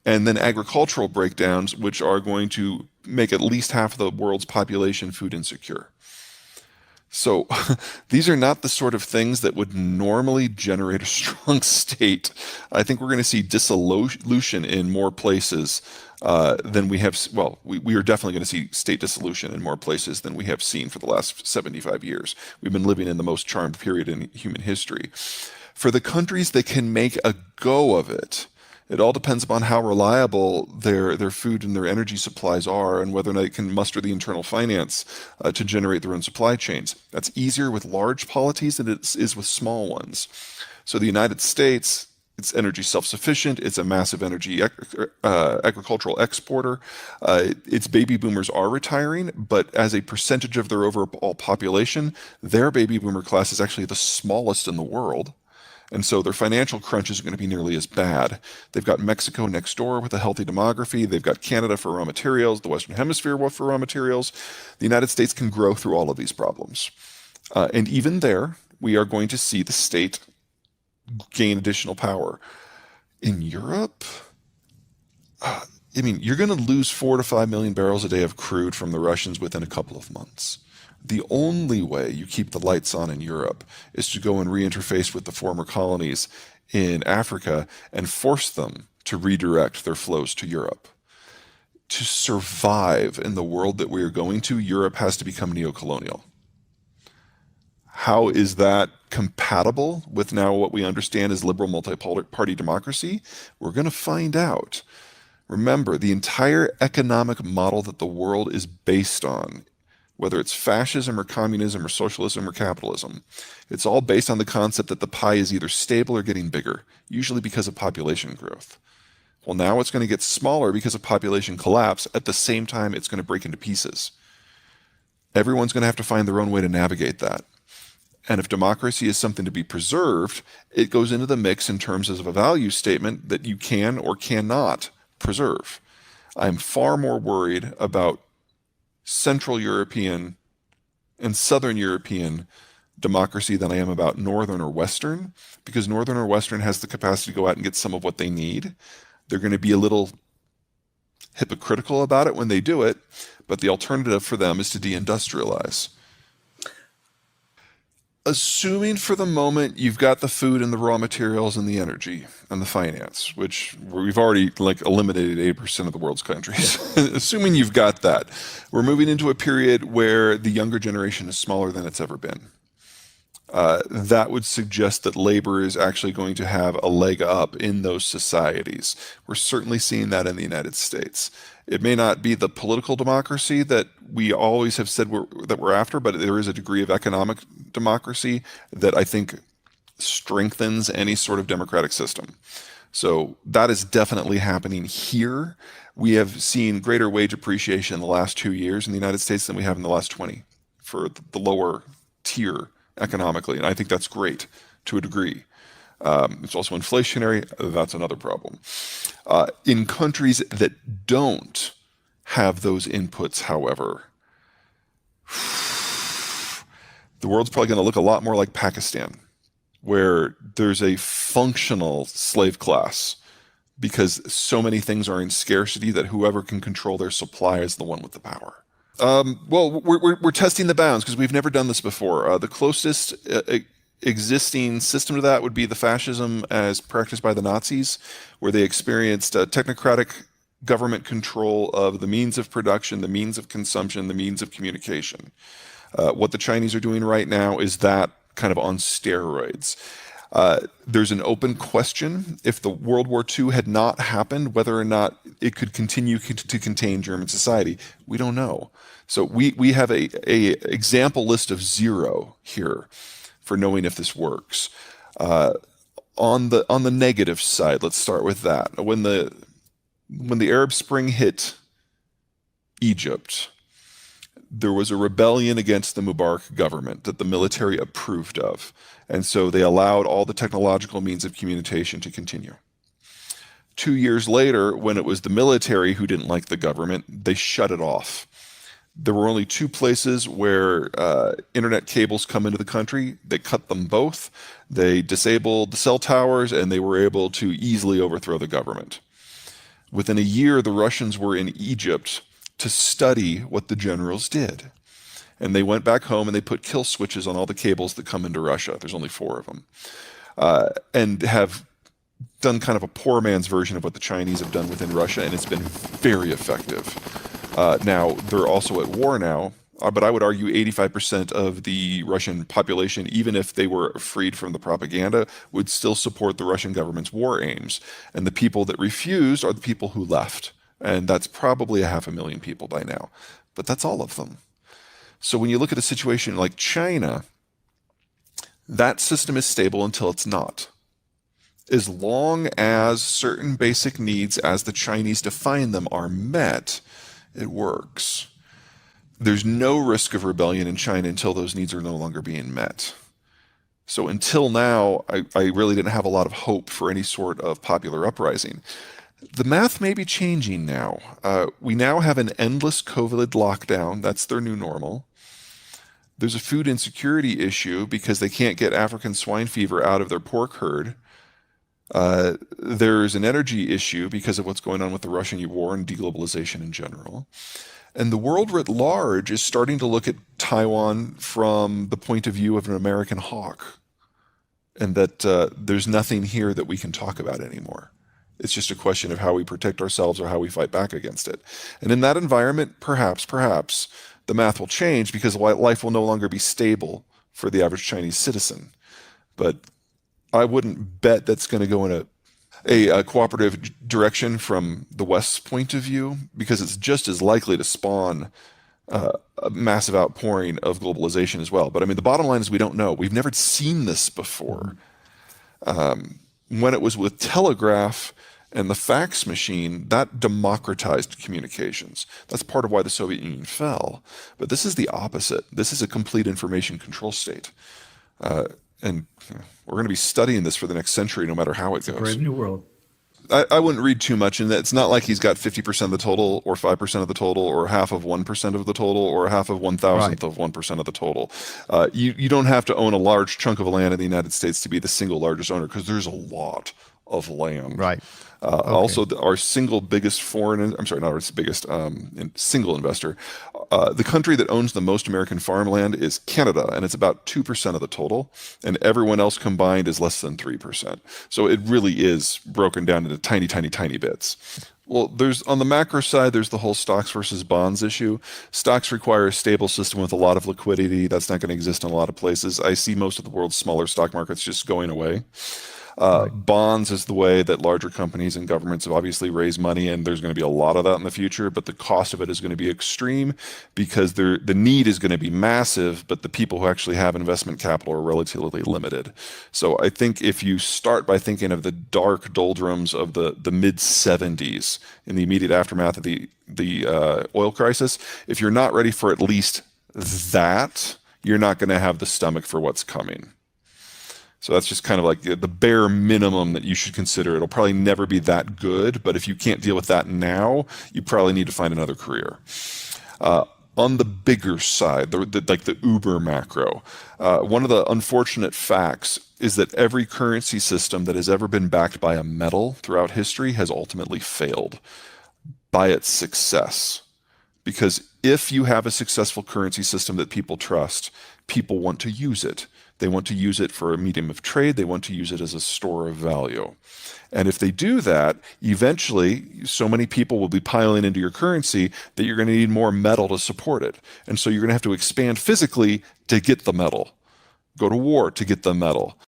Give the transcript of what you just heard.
and then agricultural breakdowns, which are going to make at least half of the world's population food insecure. So these are not the sort of things that would normally generate a strong state. I think we're going to see dissolution in more places than we have. Well, we are definitely going to see state dissolution in more places than we have seen for the last 75 years. We've been living in the most charmed period in human history. For the countries that can make a go of it, it all depends upon how reliable their food and their energy supplies are and whether or not they can muster the internal finance to generate their own supply chains. That's easier with large polities than it is with small ones. So the United States, it's energy self-sufficient. It's a massive energy agricultural exporter. Its baby boomers are retiring, but as a percentage of their overall population, their baby boomer class is actually the smallest in the world. And so their financial crunch isn't going to be nearly as bad. They've got Mexico next door with a healthy demography. They've got Canada for raw materials, the Western Hemisphere for raw materials. The United States can grow through all of these problems. And even there, we are going to see the state gain additional power. In Europe, you're going to lose 4 to 5 million barrels a day of crude from the Russians within a couple of months. The only way you keep the lights on in Europe is to go and reinterface with the former colonies in Africa and force them to redirect their flows to Europe. To survive in the world that we are going to, Europe has to become neocolonial. How is that compatible with now what we understand as liberal multi-party democracy? We're going to find out. Remember, the entire economic model that the world is based on, whether it's fascism or communism or socialism or capitalism, it's all based on the concept that the pie is either stable or getting bigger, usually because of population growth. Well, now it's going to get smaller because of population collapse. At the same time, it's going to break into pieces. Everyone's going to have to find their own way to navigate that. And if democracy is something to be preserved, it goes into the mix in terms of a value statement that you can or cannot preserve. I'm far more worried about Central European and Southern European democracy than I am about Northern or Western, because Northern or Western has the capacity to go out and get some of what they need. They're going to be a little hypocritical about it when they do it, but the alternative for them is to deindustrialize. Assuming for the moment you've got the food and the raw materials and the energy and the finance, which we've already eliminated 80% of the world's countries. Assuming you've got that, we're moving into a period where the younger generation is smaller than it's ever been. That would suggest that labor is actually going to have a leg up in those societies. We're certainly seeing that in the United States. It may not be the political democracy that we always have said that we're after, but there is a degree of economic democracy that I think strengthens any sort of democratic system. So that is definitely happening here. We have seen greater wage appreciation in the last 2 years in the United States than we have in the last 20 for the lower tier economically, and I think that's great to a degree. It's also inflationary. That's another problem. In countries that don't have those inputs, however, the world's probably going to look a lot more like Pakistan, where there's a functional slave class because so many things are in scarcity that whoever can control their supply is the one with the power. Well, we're testing the bounds because we've never done this before. The closest existing system to that would be the fascism as practiced by the Nazis, where they experienced technocratic government control of the means of production, the means of consumption, the means of communication. What the Chinese are doing right now is that kind of on steroids. There's an open question if the World War II had not happened, whether or not it could continue to contain German society. We don't know. So we have a example list of 0 here for knowing if this works. On the negative side, let's start with that. When the Arab Spring hit Egypt, there was a rebellion against the Mubarak government that the military approved of. And so they allowed all the technological means of communication to continue. 2 years later, when it was the military who didn't like the government, they shut it off. There were only 2 places where internet cables come into the country. They cut them both. They disabled the cell towers, and they were able to easily overthrow the government. Within a year, the Russians were in Egypt to study what the generals did. And they went back home and they put kill switches on all the cables that come into Russia. There's only 4 of them. And have done kind of a poor man's version of what the Chinese have done within Russia, and it's been very effective. Now, they're also at war now, but I would argue 85% of the Russian population, even if they were freed from the propaganda, would still support the Russian government's war aims. And the people that refused are the people who left. And that's probably 500,000 people by now. But that's all of them. So when you look at a situation like China, that system is stable until it's not. As long as certain basic needs, as the Chinese define them, are met, it works. There's no risk of rebellion in China until those needs are no longer being met. So until now, I really didn't have a lot of hope for any sort of popular uprising. The math may be changing now. We now have an endless COVID lockdown. That's their new normal. There's a food insecurity issue because they can't get African swine fever out of their pork herd. There's an energy issue because of what's going on with the Russian war and deglobalization in general. And the world writ large is starting to look at Taiwan from the point of view of an American hawk, and that there's nothing here that we can talk about anymore. It's just a question of how we protect ourselves or how we fight back against it. And in that environment, perhaps, the math will change because life will no longer be stable for the average Chinese citizen. But I wouldn't bet that's going to go in a cooperative direction from the West's point of view, because it's just as likely to spawn a massive outpouring of globalization as well. But I mean, the bottom line is we don't know. We've never seen this before. When it was with telegraph and the fax machine, that democratized communications. That's part of why the Soviet Union fell. But this is the opposite. This is a complete information control state. And we're going to be studying this for the next century, no matter how it goes. It's a brave new world. I wouldn't read too much in that. It's not like he's got 50% of the total, or 5% of the total, or half of 1% of the total, or half of 1,000th of 1% of the total. You don't have to own a large chunk of land in the United States to be the single largest owner, because there's a lot of land. Right. Okay. Also, our single biggest single investor, the country that owns the most American farmland is Canada, and it's about 2% of the total, and everyone else combined is less than 3%. So it really is broken down into tiny, tiny, tiny bits. Well, on the macro side, there's the whole stocks versus bonds issue. Stocks require a stable system with a lot of liquidity. That's not going to exist in a lot of places. I see most of the world's smaller stock markets just going away. Bonds is the way that larger companies and governments have obviously raised money, and there's going to be a lot of that in the future, but the cost of it is going to be extreme because the need is going to be massive, but the people who actually have investment capital are relatively limited. So I think if you start by thinking of the dark doldrums of the mid-70s in the immediate aftermath of the oil crisis, if you're not ready for at least that, you're not going to have the stomach for what's coming. So that's just kind of like the bare minimum that you should consider. It'll probably never be that good, but if you can't deal with that now, you probably need to find another career. On the bigger side, like the uber macro, one of the unfortunate facts is that every currency system that has ever been backed by a metal throughout history has ultimately failed by its success. Because if you have a successful currency system that people trust, people want to use it. They want to use it for a medium of trade. They want to use it as a store of value. And if they do that, eventually so many people will be piling into your currency that you're going to need more metal to support it. And so you're going to have to expand physically to get the metal, go to war to get the metal.